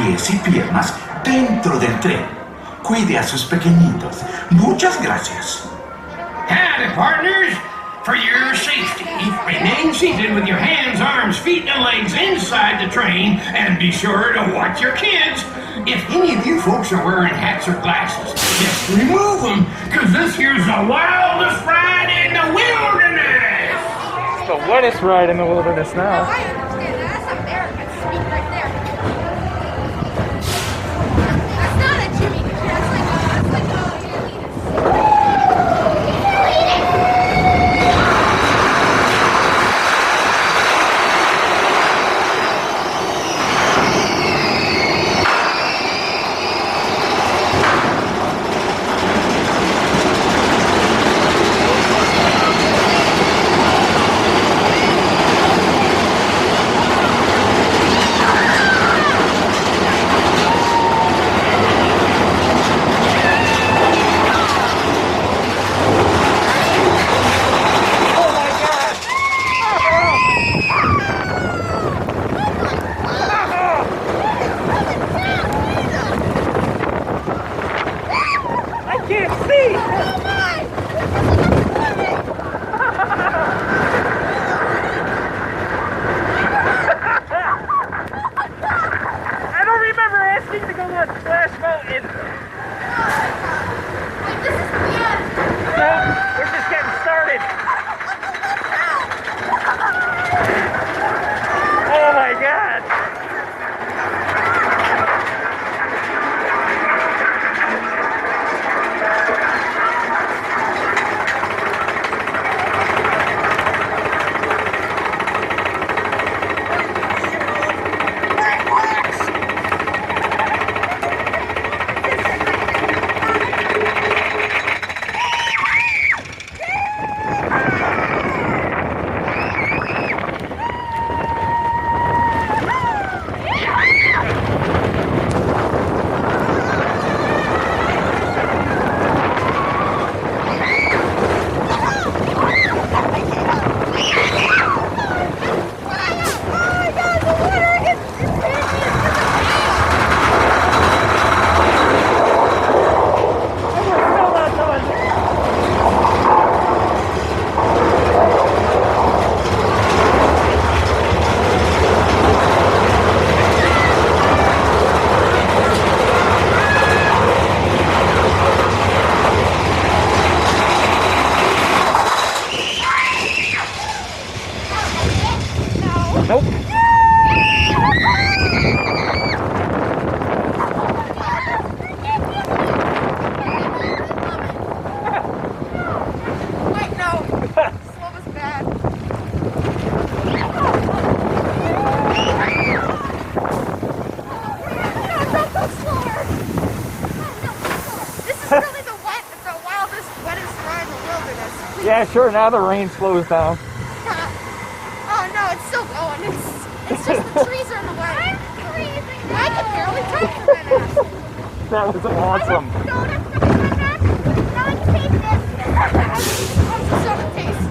pies y piernas dentro del tren. Cuide a sus pequeñitos. Muchas gracias. Howdy, partners. For your safety, remain seated with your hands, arms, feet, and legs inside the train, and be sure to watch your kids. If any of you folks are wearing hats or glasses, just remove them, because this here's the wildest ride in the wilderness. It's the wettest ride in the wilderness now. I understand that. That's American speak right there. That's not a Jimmy. That's like Yeah, sure, now the rain slows down. Oh no, it's still going. It's just the trees are in the way. I'm freezing. I can barely talk for that ass. That was awesome. No, that's not that. Now I can taste this. I'm so taste.